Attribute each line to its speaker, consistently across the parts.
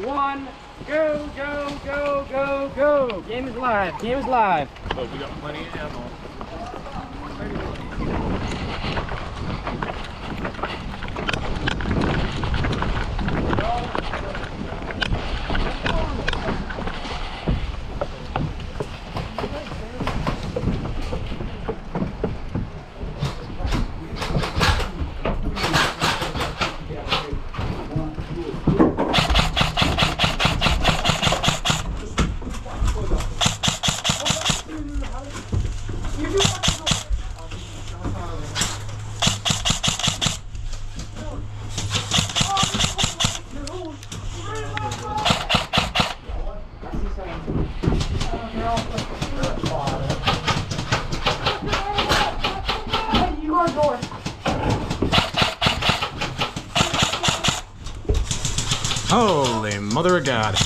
Speaker 1: 1. Go, go, go, go, go. Game is live. Game is live.
Speaker 2: Oh, we got plenty of ammo.
Speaker 3: Holy mother of God.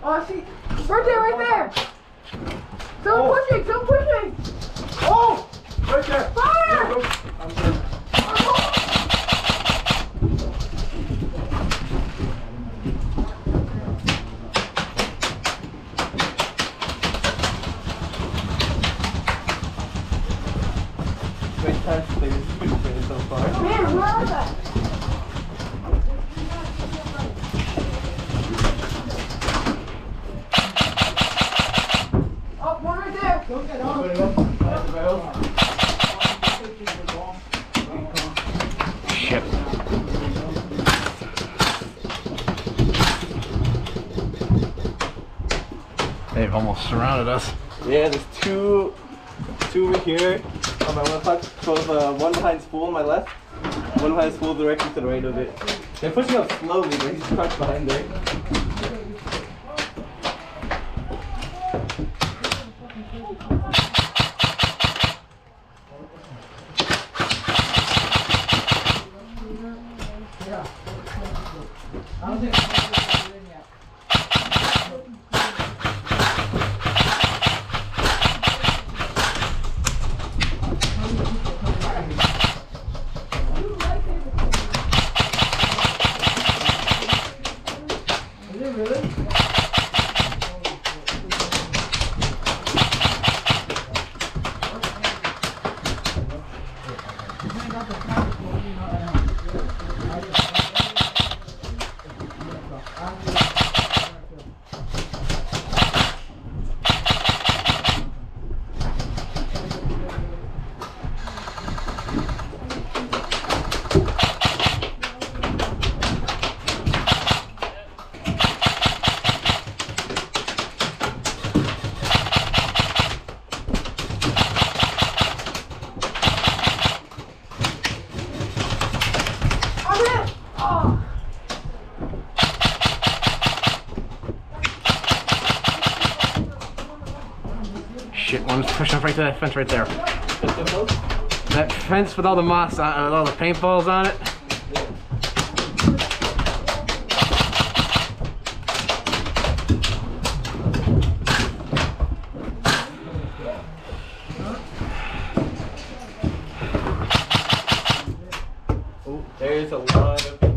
Speaker 4: Oh, see, right there. Someone pushing, someone pushing.
Speaker 2: Oh! Right there!
Speaker 4: Fire!
Speaker 2: I'm good. Fantastic. This is good so far.
Speaker 4: Man, where are they?
Speaker 3: Shit. They've almost surrounded us.
Speaker 5: Yeah, there's two over here on my left side. So one behind spool on my left, one behind spool directly to the right of it. They're pushing up slowly, but he's crouched behind there.
Speaker 3: Shit, one's pushing up right to that fence right there. That fence with all the moss on it, with all the paintballs on it.
Speaker 5: Oh, there's a lot of people.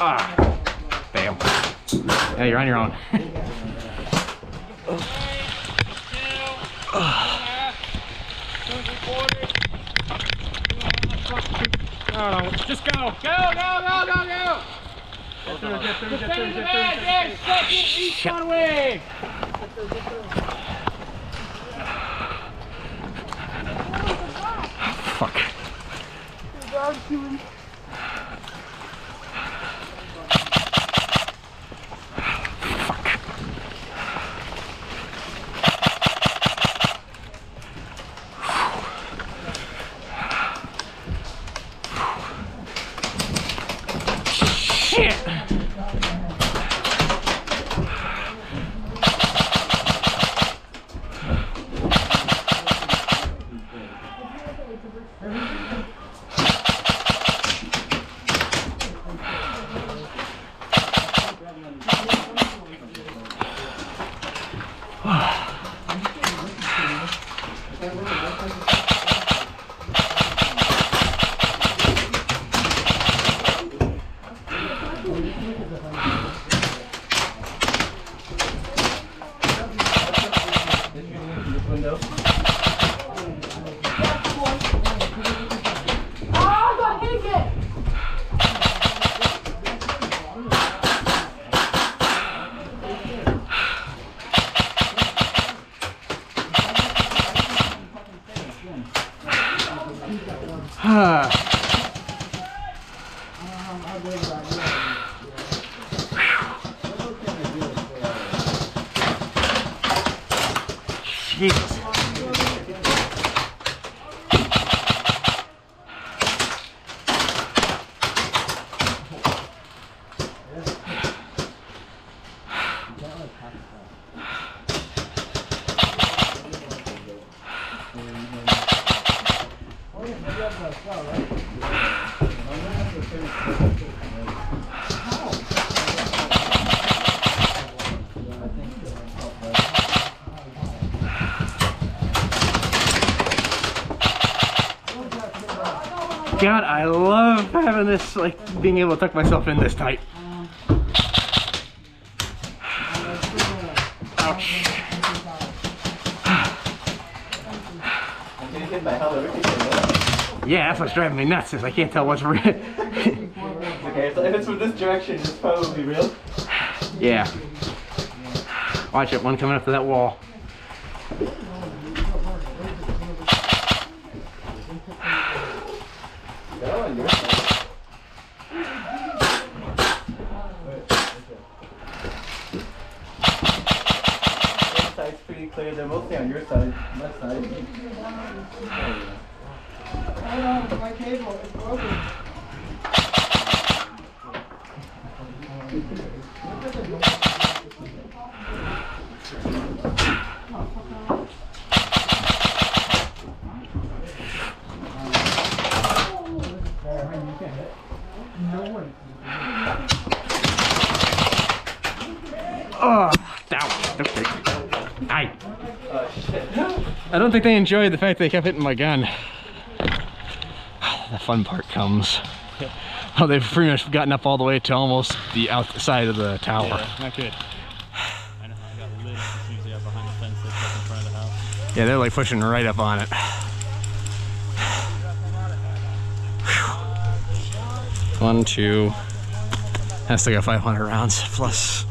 Speaker 3: Ah, bam. Yeah, you're on your own.
Speaker 1: No, just go. Go, go, go, go, go. Defend the man, yes, second, each one away.
Speaker 3: Fuck. Shit! Jesus. God, I love having this, like, being able to tuck myself in this tight. Ouch. Yeah, that's what's driving me nuts, is I can't tell what's real.
Speaker 5: Okay, so if it's from this direction, it's probably real.
Speaker 3: Yeah. Watch it, one coming up to that wall.
Speaker 5: This side's pretty clear. They're mostly on your side, left side.
Speaker 4: Hold on, my cable is broken.
Speaker 3: Oh, down. Okay. Aye. I don't think they enjoyed the fact they kept hitting my gun. The fun part comes. Oh, they've pretty much gotten up all the way to almost the outside of the tower.
Speaker 2: Yeah, not good. I know how I got lit as soon as they got behind the fence that's up in front of the house.
Speaker 3: Yeah, they're like pushing right up on it. Whew. 1, 2. I still got 500 rounds plus.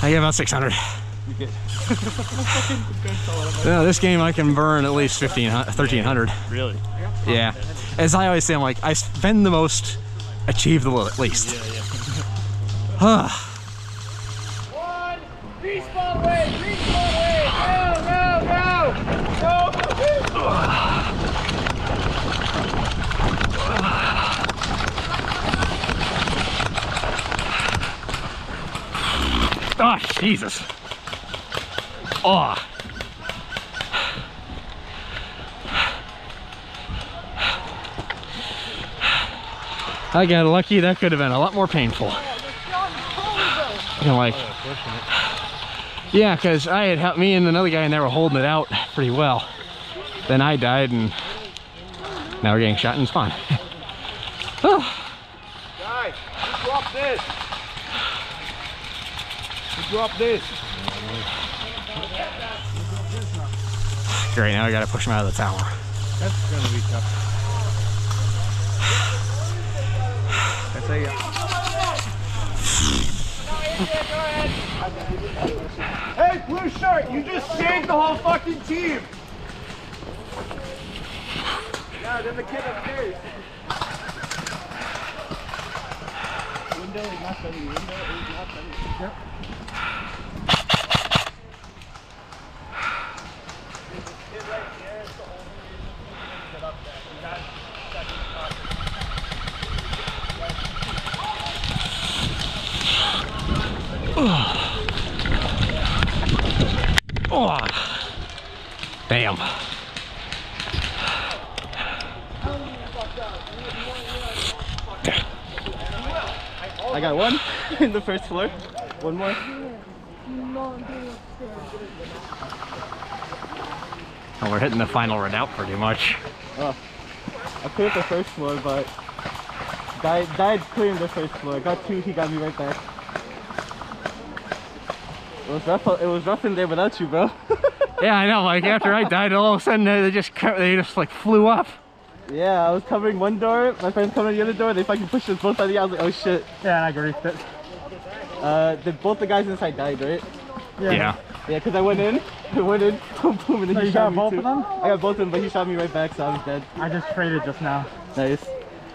Speaker 3: I got about 600.
Speaker 2: You good?
Speaker 3: No, this game I can burn at least 1,300.
Speaker 2: Really?
Speaker 3: Yeah. As I always say, I'm like, I spend the most, achieve the little at least.
Speaker 2: Yeah.
Speaker 1: One, respawn away, go, go, go, go.
Speaker 3: Oh, Jesus. Oh. I got lucky. That could have been a lot more painful. You know, like, yeah, because I had helped me and another guy in there were holding it out pretty well. Then I died, and now we're getting shot in spawn.
Speaker 1: Guys, drop this. Drop this.
Speaker 3: Great, now I gotta push him out of the tower.
Speaker 1: That's gonna be tough. Hey, blue shirt, you just saved the whole fucking team. Yeah, then the kid upstairs. Window is not sunny. Window is not sunny. Yep. This kid right here is the only reason we get up there. You guys
Speaker 3: Oh, damn.
Speaker 5: I got one in the first floor. One more.
Speaker 3: Oh, we're hitting the final redoubt pretty much.
Speaker 5: Oh, I cleared the first floor, but died clearing the first floor. I got two, he got me right back. It was rough in there without you, bro.
Speaker 3: Yeah, I know. Like after I died, all of a sudden they just like flew up.
Speaker 5: Yeah, I was covering one door. My friend's covering the other door. They fucking pushed us both out of the. I was like, oh shit.
Speaker 1: Yeah, and I griefed it.
Speaker 5: Both the guys inside died, right?
Speaker 3: Yeah.
Speaker 5: Yeah, because I went in, boom, boom, and then he shot me
Speaker 1: both
Speaker 5: too.
Speaker 1: of them?
Speaker 5: I got both of them, but he shot me right back, so I was dead.
Speaker 1: I just traded just now.
Speaker 5: Nice.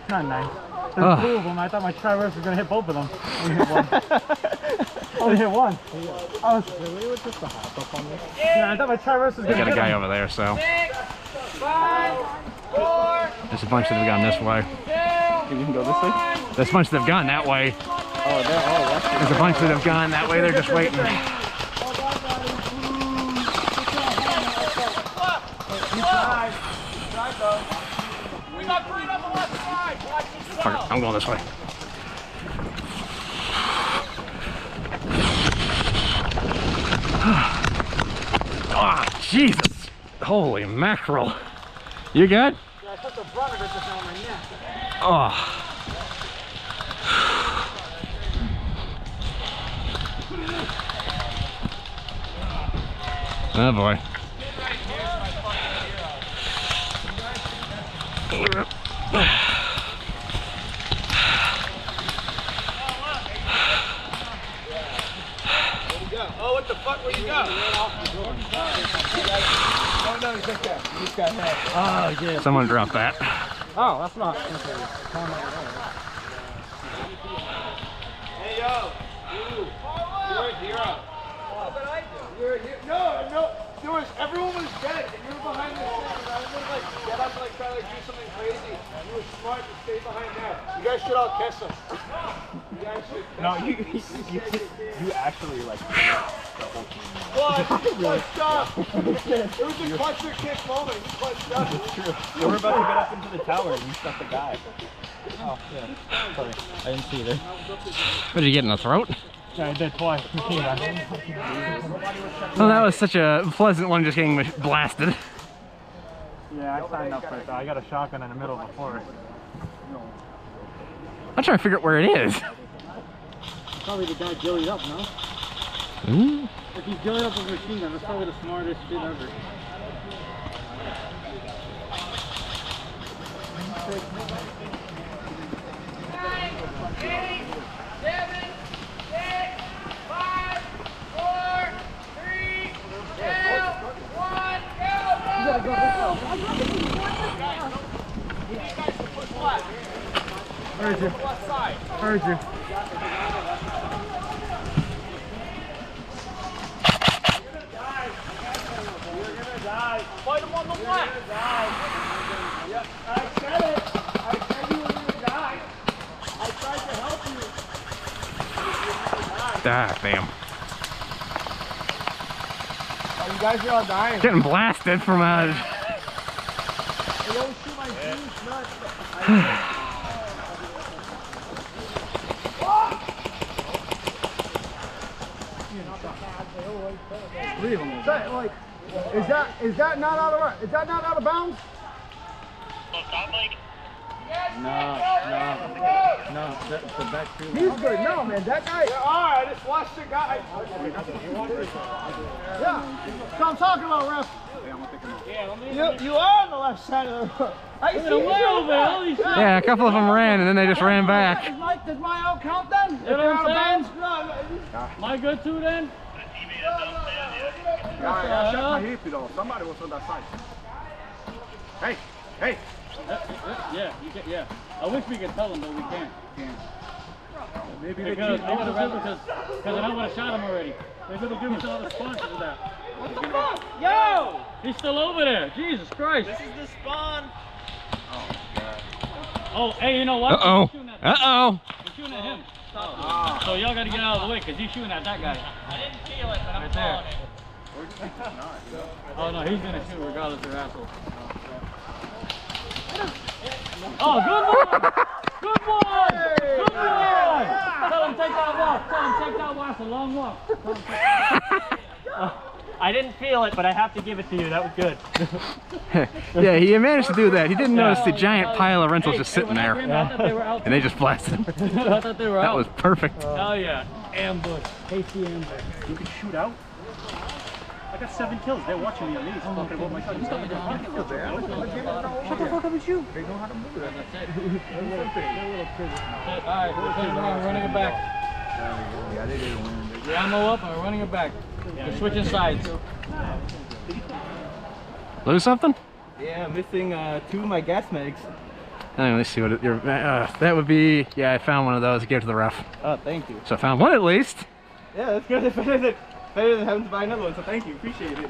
Speaker 1: Not nice. There's two of them. I thought my tri-verse was gonna hit both of them. Only hit one. Only hit one. I was really with just the hop up on this. Yeah, I thought my tri-verse was
Speaker 3: We
Speaker 1: gonna
Speaker 3: got a
Speaker 1: hit
Speaker 3: guy
Speaker 1: him.
Speaker 3: over there, so
Speaker 4: 6, 5, 4,
Speaker 3: there's a bunch that have gone this way.
Speaker 5: 2, you can go this way?
Speaker 3: There's a bunch that have gone that way.
Speaker 5: Oh, that's
Speaker 3: There's a bunch that have gone that way. They're just waiting.
Speaker 4: we got green on the left side. Watch yourself.
Speaker 3: Fuck it, I'm going this way. Ah, Jesus! Holy mackerel! You good?
Speaker 1: Yeah, I took the brunt of it just now on my neck.
Speaker 3: Oh. Oh boy.
Speaker 1: Oh, what the fuck? Where'd you go? Oh, no, he's right there. He just got hit. Oh, yeah.
Speaker 3: Someone dropped that.
Speaker 1: Oh, that's not. Hey, yo. You. You're a hero. What did I do? You're a hero. No. Everyone was dead, and you were behind the center. I was gonna, get up and, try to do something crazy. You were smart to stay behind there. You guys should all kiss us. You guys should. No, you actually, the whole team. Well, you clutched up. It was a clutch or kick moment. You clutched up. It's true.
Speaker 5: You were about to get up into the tower and you shot the guy. Oh, yeah. Sorry. I didn't see it.
Speaker 3: What did you get in the throat?
Speaker 1: Yeah, I did twice.
Speaker 3: Oh, that was such a pleasant one, just getting blasted.
Speaker 1: Yeah, I signed up for it though. I got a shotgun in the middle of the forest.
Speaker 3: I'm trying to figure out where it is.
Speaker 1: Probably the guy jellied up, no?
Speaker 3: Ooh.
Speaker 1: If he's jellied up with a machine gun, that's probably the smartest shit ever. Heard you. Heard you. You're gonna die. Fight him on the left. Yep. I said it. I said you were gonna die. I tried to help you.
Speaker 3: Ah, damn.
Speaker 1: Oh, you guys are all dying.
Speaker 3: Getting blasted from
Speaker 1: Hey, don't shoot my juice nuts. Is that not out of bounds?
Speaker 5: No, that's the back two.
Speaker 1: He's good. No, man, that guy. Yeah, all right, I just watched the guy. Yeah, that's what I'm talking about, ref. You are on the left side of the road. I see you.
Speaker 3: Yeah, a couple of them ran and then they just ran back.
Speaker 1: It's my Does my out count then?
Speaker 2: You know what I'm saying?
Speaker 1: No.
Speaker 2: Am I good too then?
Speaker 6: I shot my hip though. Somebody was on that side. Hey, hey.
Speaker 2: Yeah, you can, yeah. I wish we could tell them, but we can't.
Speaker 6: Maybe
Speaker 2: They could have because I would have shot him already. They could have given us all the sponsors of that.
Speaker 1: What the fuck? Yo!
Speaker 2: He's still over there. Jesus Christ.
Speaker 5: This is the spawn.
Speaker 2: Oh, hey, you know what?
Speaker 3: Uh-oh.
Speaker 2: We're shooting at him.
Speaker 3: Uh-oh.
Speaker 2: We're shooting at him. So y'all got to get out of the way because he's shooting at that guy. I didn't feel it, but I'm there. Oh, no, he's going to shoot regardless of asshole. Oh, good one! Good one! Good one! Tell him take that walk. Tell him take that walk. It's a long walk.
Speaker 5: I didn't feel it, but I have to give it to you. That was good.
Speaker 3: Yeah, he managed to do that. He didn't notice the giant pile of rentals just sitting there.
Speaker 2: I thought they were out
Speaker 3: And they just blasted him.
Speaker 2: I thought they were
Speaker 3: That
Speaker 2: out.
Speaker 3: was perfect.
Speaker 2: Hell yeah. Ambush. Hasty ambush.
Speaker 6: You can shoot out. I got 7 kills. They're watching me at least. Talking about my son.
Speaker 1: Shut the fuck up and shoot. They know how to move it.
Speaker 2: Alright, we're turning around, we're running it back.
Speaker 1: Yeah, they didn't win.
Speaker 2: The ammo up and we're running it back. We're switching sides.
Speaker 3: Lose something?
Speaker 5: Yeah, I'm missing 2 of my gas medics.
Speaker 3: Let me see what your that would be. Yeah, I found one of those. I gave it to the ref.
Speaker 5: Oh, thank you.
Speaker 3: So I found one at least.
Speaker 5: Yeah, that's good. Better than having to buy another one, so thank you. Appreciate it.